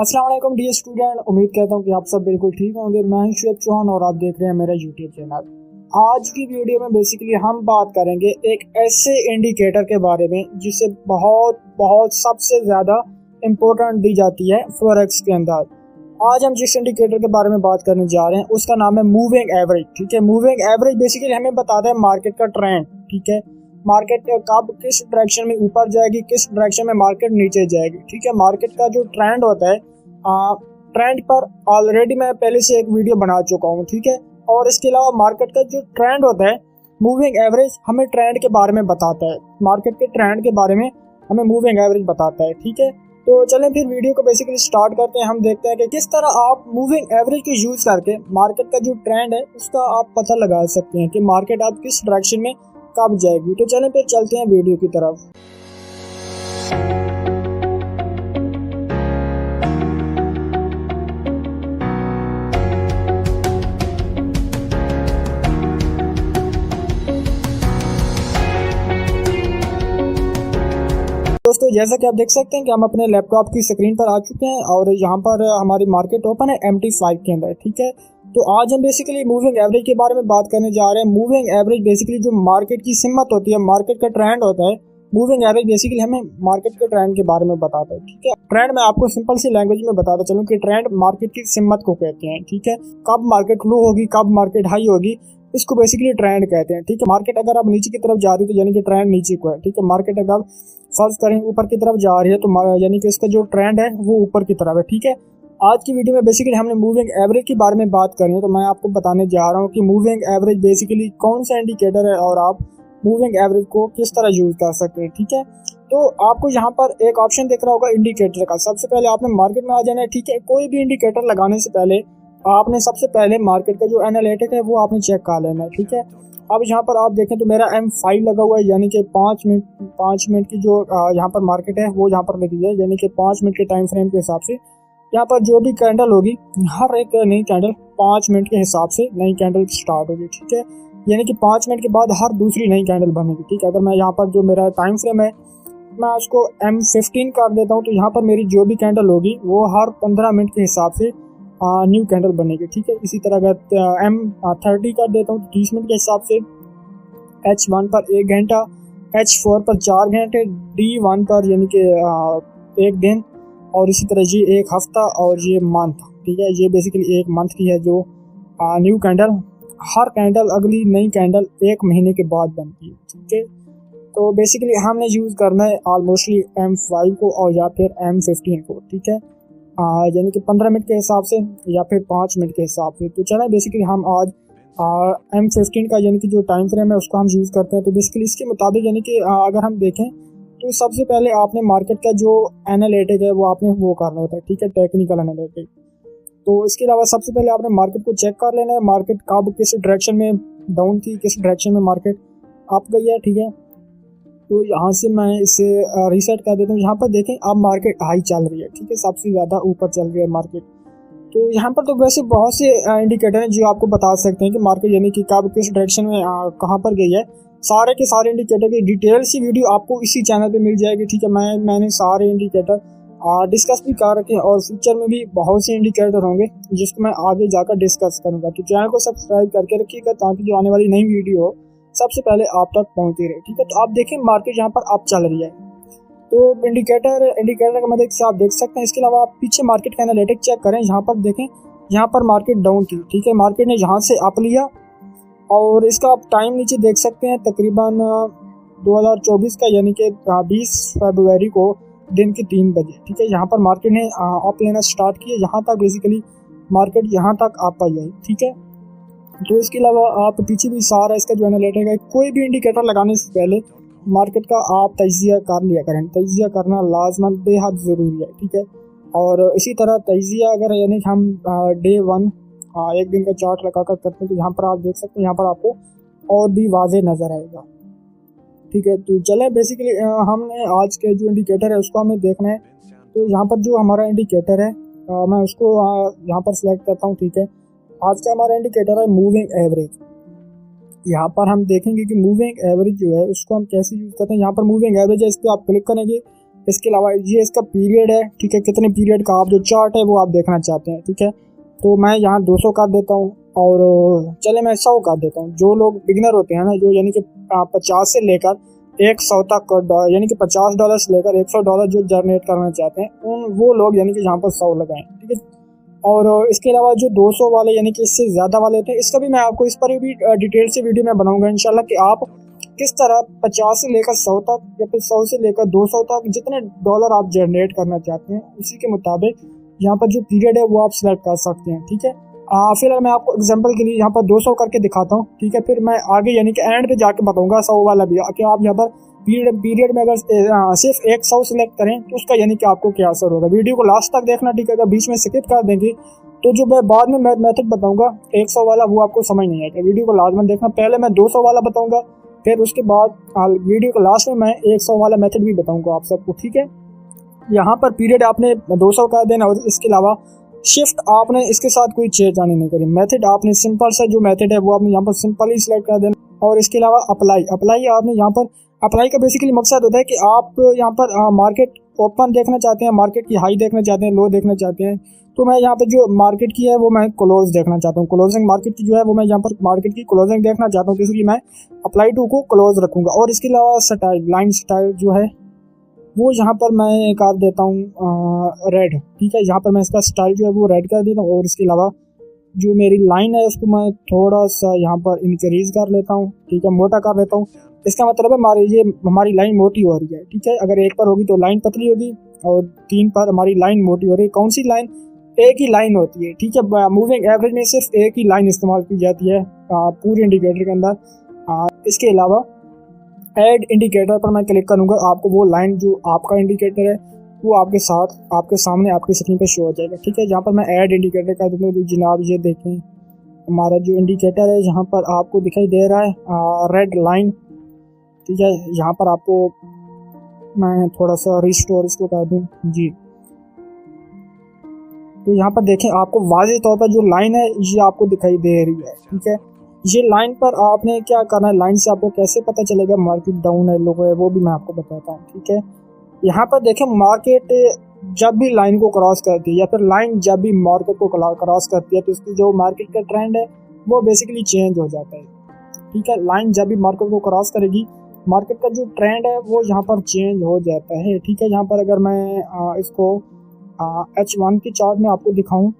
अस्सलाम वालेकुम dear student, उम्मीद करता हूँ कि आप सब बिल्कुल ठीक होंगे। मैं हूं शुएब चौहान और आप देख रहे हैं मेरा यूट्यूब चैनल। आज की वीडियो में बेसिकली हम बात करेंगे एक ऐसे इंडिकेटर के बारे में जिसे बहुत बहुत सबसे ज़्यादा इम्पोर्टेंट दी जाती है फॉरेक्स के अंदर। आज हम जिस इंडिकेटर के बारे में बात करने जा रहे हैं उसका नाम है मूविंग एवरेज। ठीक है, मूविंग एवरेज बेसिकली हमें बताता है मार्केट का ट्रेंड। ठीक है, मार्केट कब किस डायरेक्शन में ऊपर जाएगी, किस डायरेक्शन में मार्केट नीचे जाएगी। ठीक है, मार्केट का जो ट्रेंड होता है, ट्रेंड पर ऑलरेडी मैं पहले से एक वीडियो बना चुका हूँ। ठीक है, और इसके अलावा मार्केट का जो ट्रेंड होता है, मूविंग एवरेज हमें ट्रेंड के बारे में बताता है। मार्केट के ट्रेंड के बारे में हमें मूविंग एवरेज बताता है। ठीक है, तो चलें फिर वीडियो को बेसिकली स्टार्ट करते हैं। हम देखते हैं कि किस तरह आप मूविंग एवरेज को यूज करके मार्केट का जो ट्रेंड है उसका आप पता लगा सकते हैं कि मार्केट आप किस डायरेक्शन में कब जाएगी। तो चलें फिर चलते हैं वीडियो की तरफ। दोस्तों, जैसा कि आप देख सकते हैं कि हम अपने लैपटॉप की स्क्रीन पर आ चुके हैं और यहाँ पर हमारी मार्केट ओपन है MT5 के अंदर। ठीक है, तो आज हम बेसिकली मूविंग एवरेज के बारे में बात करने जा रहे हैं। मूविंग एवरेज बेसिकली जो मार्केट की सिमत होती है, मार्केट का ट्रेंड होता है, मूविंग एवरेज बेसिकली हमें मार्केट के ट्रेंड के बारे में बताता है। ठीक है, ट्रेंड मैं आपको सिंपल सी लैंग्वेज में बताता चलूँ कि ट्रेंड मार्केट की सिमत को कहते हैं। ठीक है, कब मार्केट लो होगी, कब मार्केट हाई होगी, इसको बेसिकली ट्रेंड कहते हैं। ठीक है, मार्केट अगर आप नीचे की तरफ जा रही है तो यानी कि ट्रेंड नीचे को है। ठीक है, मार्केट अगर फर्ज करें ऊपर की तरफ जा रही है तो यानी कि इसका जो ट्रेंड है वो ऊपर की तरफ है। ठीक है, आज की वीडियो में बेसिकली हमने मूविंग एवरेज के बारे में बात करनी है, तो मैं आपको बताने जा रहा हूँ कि मूविंग एवरेज बेसिकली कौन सा इंडिकेटर है और आप मूविंग एवरेज को किस तरह यूज कर सकते हैं। ठीक है, तो आपको यहाँ पर एक ऑप्शन दिख रहा होगा इंडिकेटर का। सबसे पहले आपने मार्केट में आ जाना है। ठीक है, कोई भी इंडिकेटर लगाने से पहले आपने सबसे पहले मार्केट का जो एनालिटिक है वो आपने चेक कर लेना है। ठीक है, अब यहाँ पर आप देखें तो मेरा M5 लगा हुआ है, यानी कि 5 मिनट की जो यहाँ पर मार्केट है वो यहाँ पर लगी है, यानी कि 5 मिनट के टाइम फ्रेम के हिसाब से यहाँ पर जो भी कैंडल होगी, हर एक नई कैंडल 5 मिनट के हिसाब से नई कैंडल स्टार्ट होगी। ठीक है, यानी कि 5 मिनट के बाद हर दूसरी नई कैंडल बनेगी। ठीक है, अगर मैं यहाँ पर जो मेरा टाइम फ्रेम है मैं उसको M15 कर देता हूँ तो यहाँ पर मेरी जो भी कैंडल होगी वो हर 15 मिनट के हिसाब से न्यू कैंडल बनेगी। ठीक है, इसी तरह अगर M30 कर देता हूँ तो 30 मिनट के हिसाब से, H1 पर 1 घंटा, H4 पर 4 घंटे, D1 पर यानी कि 1 दिन, और इसी तरह ये 1 हफ्ता और ये मंथ। ठीक है, ये बेसिकली 1 मंथ की है जो न्यू कैंडल, हर कैंडल अगली नई कैंडल 1 महीने के बाद बनती है। ठीक है, तो बेसिकली हमने यूज़ करना है ऑलमोस्टली M5 को और या फिर M15 को। ठीक है, यानी कि 15 मिनट के हिसाब से या फिर 5 मिनट के हिसाब से। तो चला बेसिकली हम आज M15 का यानी कि जो टाइम फ्रेम है उसको हम यूज़ करते हैं। तो बेसिकली इसके मुताबिक यानी कि अगर हम देखें तो सबसे पहले आपने मार्केट का जो एनालिटिक है वो आपने वो करना होता है। ठीक है, टेक्निकल एनालिटिक। तो इसके अलावा सबसे पहले आपने मार्केट को चेक कर लेना है, मार्केट कब किस डायरेक्शन में डाउन थी, किस डायरेक्शन में मार्केट अप गई है। ठीक है, तो यहाँ से मैं इसे रीसेट कर देता हूँ। यहाँ पर देखें अब मार्केट हाई चल रही है। ठीक है, सबसे ज़्यादा ऊपर चल रही है मार्केट। तो यहाँ पर तो वैसे बहुत से इंडिकेटर हैं जो आपको बता सकते हैं कि मार्केट यानी कि कब किस डायरेक्शन में कहाँ पर गई है। सारे के सारे इंडिकेटर की डिटेल सी वीडियो आपको इसी चैनल पे मिल जाएगी। ठीक है, मैंने सारे इंडिकेटर डिस्कस भी कर रखे हैं और फ्यूचर में भी बहुत से इंडिकेटर होंगे जिसको मैं आगे जाकर डिस्कस करूँगा। तो चैनल को सब्सक्राइब करके रखिएगा ताकि जो आने वाली नई वीडियो हो सबसे पहले आप तक पहुँचती रहे। ठीक है, तो आप देखें मार्केट यहाँ पर अप चल रही है तो इंडिकेटर की मदद से आप देख सकते हैं। इसके अलावा आप पीछे मार्केट का एनालिटिक चेक करें, यहाँ पर देखें, यहाँ पर मार्केट डाउन थी। ठीक है, मार्केट ने यहाँ से अप लिया और इसका आप टाइम नीचे देख सकते हैं तकरीबन 2024 का यानी कि 20 फरवरी को दिन के 3 बजे। ठीक है, यहाँ पर मार्केट ने अप लेना स्टार्ट किया, यहाँ तक बेसिकली मार्केट यहाँ तक अप आई है। ठीक है, तो इसके अलावा आप पीछे भी सारा इसका जो एनालिटिक है, कोई भी इंडिकेटर लगाने से पहले मार्केट का आप तजिया कर लिया करें। तजिया करना लाजमन बेहद ज़रूरी है। ठीक है, और इसी तरह तजिया अगर यानी कि हम डे 1 1 दिन का चार्ट लगा कर करते हैं तो यहाँ पर आप देख सकते हैं, यहाँ पर आपको और भी वाज़े नज़र आएगा। ठीक है, तो चलें बेसिकली हमने आज के जो इंडिकेटर है उसको हमें देखना है। तो यहाँ पर जो हमारा इंडिकेटर है मैं उसको यहाँ पर सिलेक्ट करता हूँ। ठीक है, आज का हमारा इंडिकेटर है मूविंग एवरेज। यहाँ पर हम देखेंगे कि मूविंग एवरेज जो है उसको हम कैसे यूज़ करते हैं। यहाँ पर मूविंग एवरेज है, इस पर आप क्लिक करेंगे इसके अलावा ये इसका पीरियड है, ठीक है, कितने पीरियड का आप जो चार्ट है वो आप देखना चाहते हैं, ठीक है। तो मैं यहाँ 200 कर देता हूँ और चले मैं 100 कर देता हूँ। जो लोग बिगनर होते हैं ना, जो यानी कि 50 से लेकर 100 तक यानी कि $50 से लेकर $100 जो जनरेट करना चाहते हैं वो लोग यानी कि यहाँ पर 100 लगाएं, ठीक है। और इसके अलावा जो 200 वाले यानी कि इससे ज़्यादा वाले होते हैं, इसका भी मैं आपको इस पर भी डिटेल से वीडियो में बनाऊंगा इंशाल्लाह कि आप किस तरह 50 से लेकर 100 तक या फिर 100 से लेकर 200 तक जितने डॉलर आप जनरेट करना चाहते हैं उसी के मुताबिक यहाँ पर जो पीरियड है वो आप सिलेक्ट कर सकते हैं, ठीक है। फिलहाल मैं आपको एग्जांपल के लिए यहाँ पर 200 करके दिखाता हूँ, ठीक है। फिर मैं आगे यानी कि एंड पे जाके बताऊंगा 100 वाला भी कि आप यहाँ पर पीरियड में अगर सिर्फ 100 सिलेक्ट करें तो उसका यानी कि आपको क्या असर होगा। वीडियो को लास्ट तक देखना, ठीक है। अगर बीच में स्किप कर देंगे तो जो मैं बाद में मेथड बताऊंगा 100 वाला वो आपको समझ नहीं आएगा। वीडियो को लाजमन देखना, पहले मैं 200 वाला बताऊंगा, फिर उसके बाद वीडियो को लास्ट में मैं 100 वाला मेथड भी बताऊंगा आप सबको, ठीक है। यहाँ पर पीरियड आपने 200 कर देना और इसके अलावा शिफ्ट आपने इसके साथ कोई छेड़छाड़ी नहीं करी। मेथड आपने सिंपल सा जो मेथड है वो आपने यहाँ पर सिंपल ही सिलेक्ट कर देना। और इसके अलावा अप्लाई आपने यहाँ पर अप्लाई का बेसिकली मकसद होता है कि आप यहाँ पर मार्केट ओपन देखना चाहते हैं, मार्केट की हाई देखना चाहते हैं, लो देखना चाहते हैं। तो मैं यहाँ पर जो मार्केट की है वो मैं क्लोज देखना चाहता हूँ, क्लोजिंग मार्केट की जो है वो मैं यहाँ पर मार्केट की क्लोजिंग देखना चाहता हूँ, इसलिए मैं अप्लाई टू को क्लोज रखूँगा। और इसके अलावा स्टाइल, लाइन स्टाइल जो है वो यहाँ पर मैं कर देता हूँ रेड, ठीक है। यहाँ पर मैं इसका स्टाइल जो है वो रेड कर देता हूँ। और इसके अलावा जो मेरी लाइन है उसको मैं थोड़ा सा यहाँ पर इंक्रीज कर लेता हूँ, ठीक है, मोटा कर लेता हूँ। इसका मतलब है हमारी लाइन मोटी हो रही है, ठीक है। अगर 1 पर होगी तो लाइन पतली होगी और 3 पर हमारी लाइन मोटी हो रही है। कौन सी लाइन? एक ही लाइन होती है, ठीक है। मूविंग एवरेज में सिर्फ एक ही लाइन इस्तेमाल की जाती है पूरे इंडिकेटर के अंदर। इसके अलावा ऐड इंडिकेटर पर मैं क्लिक करूंगा, आपको वो लाइन जो आपका इंडिकेटर है वो आपके सामने आपकी स्क्रीन पे शो हो जाएगा, ठीक है। जहाँ पर मैं ऐड इंडिकेटर कर दूँगा, जनाब ये देखें हमारा जो इंडिकेटर है यहाँ पर आपको दिखाई दे रहा है रेड लाइन, ठीक है। यहाँ पर आपको मैं थोड़ा सा रिस्टोर इसको कर दूँ जी। तो यहाँ पर देखें आपको वाज़ेह तौर पर जो लाइन है ये आपको दिखाई दे रही है, ठीक है। ये लाइन पर आपने क्या करना है, लाइन से आपको कैसे पता चलेगा मार्केट डाउन है, लो है, वो भी मैं आपको बताता हूँ, ठीक है। यहाँ पर देखें मार्केट जब भी लाइन को क्रॉस करती है या फिर लाइन जब भी मार्केट को क्रॉस करती है तो इसकी जो मार्केट का ट्रेंड है वो बेसिकली चेंज हो जाता है, ठीक है। लाइन जब भी मार्केट को क्रॉस करेगी मार्केट का जो ट्रेंड है वो यहाँ पर चेंज हो जाता है, ठीक है। यहाँ पर अगर मैं इसको H1 के चार्ट में आपको दिखाऊं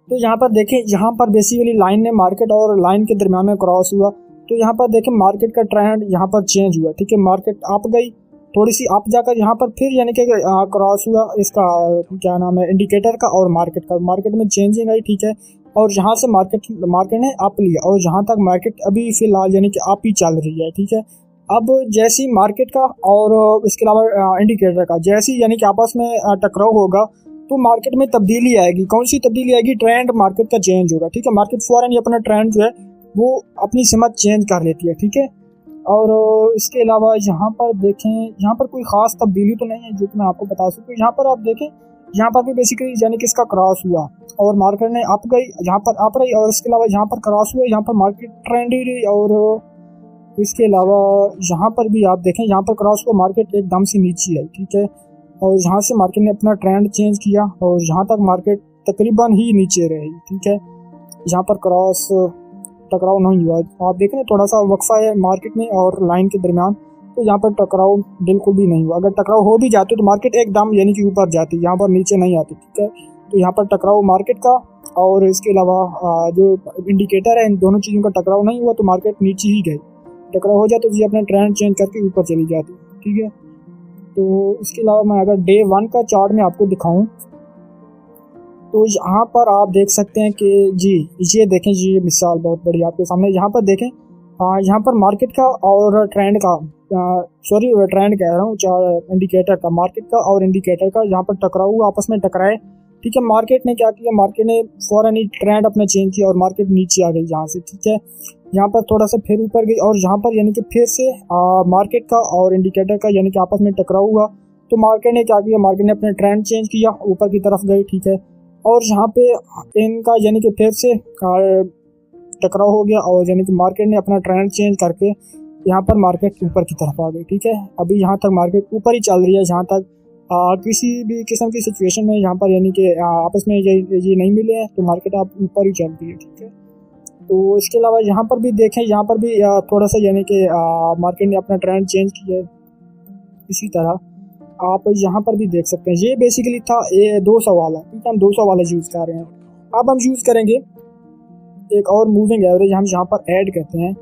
तो यहाँ पर देखें, यहाँ पर बेसिकली लाइन ने मार्केट और लाइन के दरमियान में क्रॉस हुआ तो यहाँ पर देखें मार्केट का ट्रेंड यहाँ पर चेंज हुआ, ठीक है। मार्केट अप गई, थोड़ी सी अप जाकर यहाँ पर फिर यानी कि क्रॉस हुआ इसका क्या नाम है इंडिकेटर का और मार्केट में चेंजिंग आई, ठीक है। और यहाँ से मार्केट ने अप लिया और जहाँ तक मार्केट अभी फिलहाल यानी कि अप ही चल रही है, ठीक है। अब जैसी मार्केट का और इसके अलावा इंडिकेटर का जैसी यानी कि आपस में टकराव होगा तो मार्केट में तब्दीली आएगी। कौन सी तब्दीली आएगी? ट्रेंड मार्केट का चेंज होगा, ठीक है। मार्केट फौरन ही अपना ट्रेंड जो है वो अपनी सिमत चेंज कर लेती है, ठीक है। और इसके अलावा यहाँ पर देखें, यहाँ पर कोई ख़ास तब्दीली तो नहीं है जो कि मैं आपको बता सकूँ। यहाँ पर आप देखें, यहाँ पर भी बेसिकली यानी कि इसका क्रॉस हुआ और मार्केट ने अप गई, यहाँ पर अप रही और इसके अलावा यहाँ पर क्रॉस हुआ, यहाँ पर मार्केट ट्रेंड ही रही। और इसके अलावा यहाँ पर भी आप देखें, यहाँ पर क्रॉस हुआ, मार्केट एकदम से नीचे आई, ठीक है। और यहाँ से मार्केट ने अपना ट्रेंड चेंज किया और यहाँ तक मार्केट तकरीबन ही नीचे रही, ठीक है। यहाँ पर क्रॉस टकराव नहीं हुआ। आप देखें थोड़ा सा वक्फा है मार्केट में और लाइन के दरमियान, तो यहाँ पर टकराव बिल्कुल भी नहीं हुआ। अगर टकराव हो भी जाते तो मार्केट एकदम यानी कि ऊपर जाती, यहाँ पर नीचे नहीं आती, ठीक है। तो यहाँ पर टकराव मार्केट का और इसके अलावा जो इंडिकेटर है इन दोनों चीज़ों का टकराव नहीं हुआ तो मार्केट नीचे ही गई। टकराव हो जाए तो ये अपना ट्रेंड चेंज करके ऊपर चली जाती, ठीक है। तो इसके अलावा मैं अगर डे 1 का चार्ट में आपको दिखाऊं तो यहाँ पर आप देख सकते हैं कि जी ये देखें, ये मिसाल बहुत बड़ी आपके सामने। यहाँ पर देखें, यहाँ पर मार्केट का और ट्रेंड का ट्रेंड कह रहा हूँ, इंडिकेटर का, मार्केट का और इंडिकेटर का यहाँ पर टकराव हुआ, आपस में टकराए, ठीक है। मार्केट ने क्या किया, मार्केट ने फौरन ही ट्रेंड अपना चेंज किया और मार्केट नीचे आ गई यहाँ से, ठीक है। यहाँ पर थोड़ा सा फिर ऊपर गई और यहाँ पर यानी कि फिर से मार्केट का और इंडिकेटर का यानी कि आपस में टकराव हुआ तो मार्केट ने क्या किया, मार्केट ने अपना ट्रेंड चेंज किया, ऊपर की तरफ गई, ठीक है। और यहाँ पे इनका यानी कि फिर से टकराव हो गया और यानी कि मार्केट ने अपना ट्रेंड चेंज करके यहाँ पर मार्केट ऊपर की तरफ आ गई। ठीक है, अभी यहाँ तक मार्केट ऊपर ही चल रही है, जहाँ तक किसी भी किस्म की सिचुएशन में यहाँ पर यानी कि आपस में ये नहीं मिले हैं तो मार्केट आप ऊपर ही चलती है। ठीक है, तो इसके अलावा यहाँ पर भी देखें, यहाँ पर भी थोड़ा सा यानी कि मार्केट ने अपना ट्रेंड चेंज किया है। इसी तरह आप यहाँ पर भी देख सकते हैं, ये बेसिकली था 200 वाला। ठीक है, हम 200 वाला यूज़ कर रहे हैं। अब हम यूज़ करेंगे एक और मूविंग एवरेज, हम यहाँ पर ऐड करते हैं।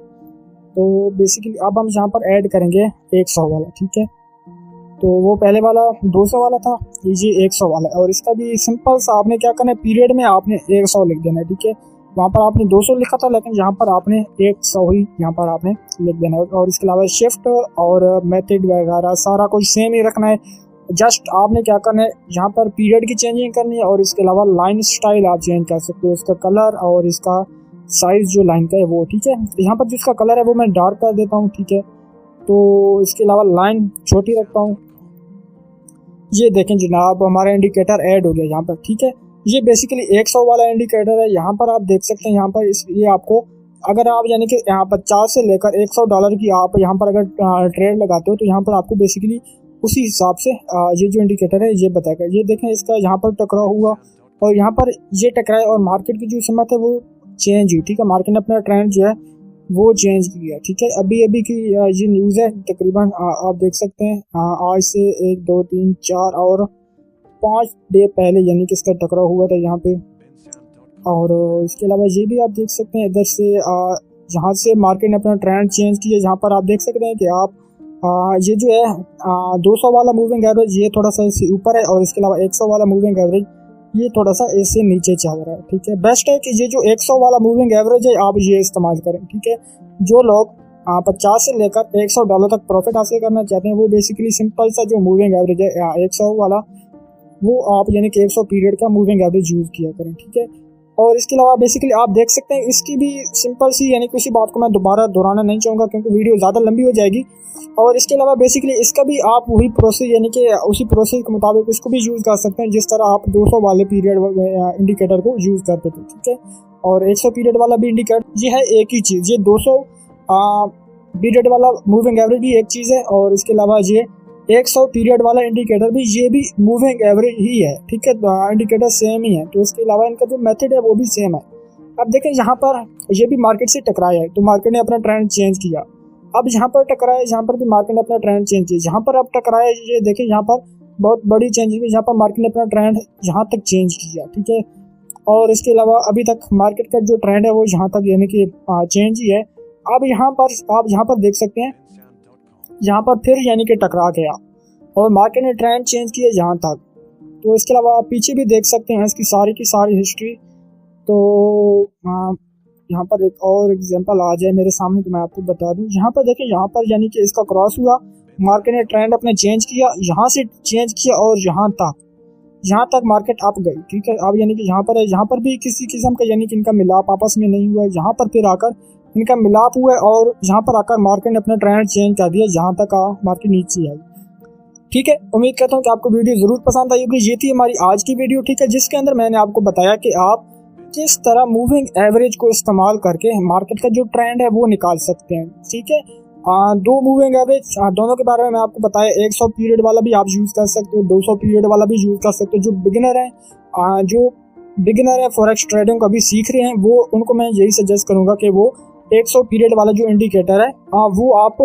तो बेसिकली अब हम यहाँ पर ऐड करेंगे 100 वाला। ठीक है, तो वो पहले वाला 200 वाला था, ये 100 वाला है। और इसका भी सिंपल सा आपने क्या करना है, पीरियड में आपने 100 लिख देना है। ठीक है, वहाँ पर आपने 200 लिखा था, लेकिन यहाँ पर आपने 100 ही यहाँ पर आपने लिख देना है। और इसके अलावा शिफ्ट और मेथड वगैरह सारा कुछ सेम ही रखना है। जस्ट आपने क्या करना है, यहाँ पर पीरियड की चेंजिंग करनी है। और इसके अलावा लाइन स्टाइल आप चेंज कर सकते हो, इसका कलर और इसका साइज जो लाइन का है वो। ठीक है, तो यहाँ पर जिसका कलर है वो मैं डार्क कर देता हूँ। ठीक है, तो इसके अलावा लाइन छोटी रखता हूँ। ये देखें जनाब, हमारा इंडिकेटर ऐड हो गया यहाँ पर। ठीक है, ये बेसिकली 100 वाला इंडिकेटर है। यहाँ पर आप देख सकते हैं, यहाँ पर ये आपको अगर आप यानी कि यहाँ 50 से लेकर $100 की आप यहाँ पर अगर ट्रेड लगाते हो तो यहाँ पर आपको बेसिकली उसी हिसाब से ये जो इंडिकेटर है ये बताएगा। ये देखें, इसका यहाँ पर टकराव हुआ और यहाँ पर ये टकराए और मार्केट की जो समत है वो चेंज हुई। ठीक है, मार्केट ने अपना ट्रेंड जो है वो चेंज किया। ठीक है, अभी की ये न्यूज़ है, तकरीबन आप देख सकते हैं आज से 1 2 3 4 और 5 डे पहले यानी कि इसका टकराव हुआ था यहाँ पे। और इसके अलावा ये भी आप देख सकते हैं, इधर से जहाँ से मार्केट ने अपना ट्रेंड चेंज किया, जहाँ पर आप देख सकते हैं कि आप ये जो है 200 वाला मूविंग एवरेज ये थोड़ा सा इससे ऊपर है और इसके अलावा 100 वाला मूविंग एवरेज ये थोड़ा सा इससे नीचे चल रहा है। ठीक है, बेस्ट है कि ये जो 100 वाला मूविंग एवरेज है आप ये इस्तेमाल करें। ठीक है, जो लोग 50 से लेकर $100 तक प्रॉफिट हासिल करना चाहते हैं वो बेसिकली सिंपल सा जो मूविंग एवरेज है 100 वाला वो आप यानी कि 100 पीरियड का मूविंग एवरेज यूज़ किया करें। ठीक है, और इसके अलावा बेसिकली आप देख सकते हैं इसकी भी सिंपल सी यानी किसी बात को मैं दोबारा दोहराना नहीं चाहूँगा क्योंकि वीडियो ज़्यादा लंबी हो जाएगी। और इसके अलावा बेसिकली इसका भी आप वही प्रोसेस यानी कि उसी प्रोसेस के मुताबिक इसको भी यूज़ कर सकते हैं जिस तरह आप 200 वाले पीरियड इंडिकेटर को यूज़ करते थे। ठीक है, और 100 पीरियड वाला भी इंडिकेटर ये है एक ही चीज़। ये 200 पीरियड वाला मूविंग एवरेज भी एक चीज़ है और इसके अलावा ये 100 पीरियड वाला इंडिकेटर भी ये भी मूविंग एवरेज ही है। ठीक है, इंडिकेटर सेम ही है, तो इसके अलावा इनका जो मेथड है वो भी सेम है। अब देखें यहाँ पर ये भी मार्केट से टकराया है तो मार्केट ने अपना ट्रेंड चेंज किया। अब यहाँ पर टकराया, यहाँ पर भी मार्केट ने अपना ट्रेंड चेंज किया। जहाँ पर अब टकराया ये देखें, यहाँ पर बहुत बड़ी चेंज हुई, यहाँ पर मार्केट ने अपना ट्रेंड यहाँ तक चेंज किया। ठीक है, और इसके अलावा अभी तक मार्केट का जो ट्रेंड है वो यहाँ तक यानी कि चेंज ही है। अब यहाँ पर आप यहाँ पर देख सकते हैं, यहाँ पर फिर यानी कि टकरा गया और मार्केट ने ट्रेंड चेंज किया यहाँ तक। तो इसके अलावा आप पीछे भी देख सकते हैं इसकी सारी की सारी हिस्ट्री। तो यहाँ पर एक और एग्जांपल आ जाए मेरे सामने तो मैं आपको बता दूं। यहाँ पर देखिए, यहाँ पर यानी कि इसका क्रॉस हुआ, मार्केट ने ट्रेंड अपने चेंज किया, यहाँ से चेंज किया और यहाँ तक मार्केट अप गई। ठीक है, अब यानी कि यहाँ पर है, यहाँ पर भी किसी किस्म का यानी कि इनका मिलाप आपस में नहीं हुआ है। यहाँ पर फिर आकर इनका मिलाप हुआ और यहाँ पर आकर मार्केट ने अपना ट्रेंड चेंज कर दिया, जहाँ तक मार्केट नीचे आई। ठीक है, उम्मीद करता हूँ कि आपको वीडियो ज़रूर पसंद आई होगी। ये थी हमारी आज की वीडियो। ठीक है, जिसके अंदर मैंने आपको बताया कि आप किस तरह मूविंग एवरेज को इस्तेमाल करके मार्केट का जो ट्रेंड है वो निकाल सकते हैं। ठीक है, 2 मूविंग एवरेज दोनों के बारे में मैं आपको बताया। 100 पीरियड वाला भी आप यूज़ कर सकते हो, 200 पीरियड वाला भी यूज़ कर सकते हो। जो बिगिनर है फॉरेक्स ट्रेडिंग को अभी सीख रहे हैं वो उनको मैं यही सजेस्ट करूँगा कि वो 100 पीरियड वाला जो इंडिकेटर है वो आप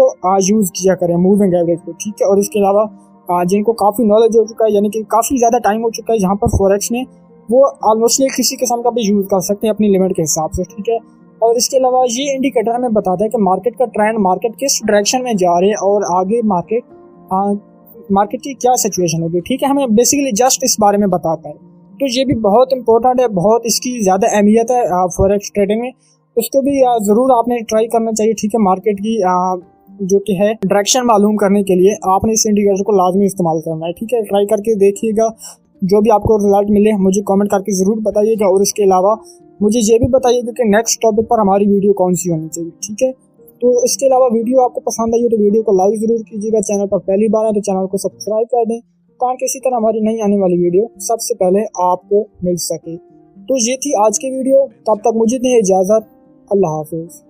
यूज़ किया करें मूविंग एवरेज को। ठीक है, और इसके अलावा जिनको काफ़ी नॉलेज हो चुका है यानी कि काफ़ी ज़्यादा टाइम हो चुका है जहाँ पर फॉरेक्स में, वो ऑलमोस्टली किसी किस्म का भी यूज़ कर सकते हैं अपनी लिमिट के हिसाब से। ठीक है, और इसके अलावा ये इंडिकेटर हमें बताता है कि मार्केट का ट्रेंड, मार्केट किस डायरेक्शन में जा रहे हैं और आगे मार्केट की क्या सिचुएशन होगी। ठीक है, हमें बेसिकली जस्ट इस बारे में बताता है। तो ये भी बहुत इंपॉर्टेंट है, बहुत इसकी ज़्यादा अहमियत है फॉरेक्स ट्रेडिंग में। उसको भी ज़रूर आपने ट्राई करना चाहिए। ठीक है, मार्केट की जो कि है डायरेक्शन मालूम करने के लिए आपने इस इंडिकेटर को लाजमी इस्तेमाल करना है। ठीक है, ट्राई करके देखिएगा, जो भी आपको रिजल्ट मिले मुझे कमेंट करके ज़रूर बताइएगा। और इसके अलावा मुझे ये भी बताइएगा कि नेक्स्ट टॉपिक पर हमारी वीडियो कौन सी होनी चाहिए। ठीक है, तो इसके अलावा वीडियो आपको पसंद आई हो तो वीडियो को लाइक ज़रूर कीजिएगा। चैनल पर पहली बार है तो चैनल को सब्सक्राइब कर दें ताकि इसी तरह हमारी नई आने वाली वीडियो सबसे पहले आपको मिल सके। तो ये थी आज की वीडियो, तब तक मुझे दें इजाज़त। अल्लाह हाफिज़।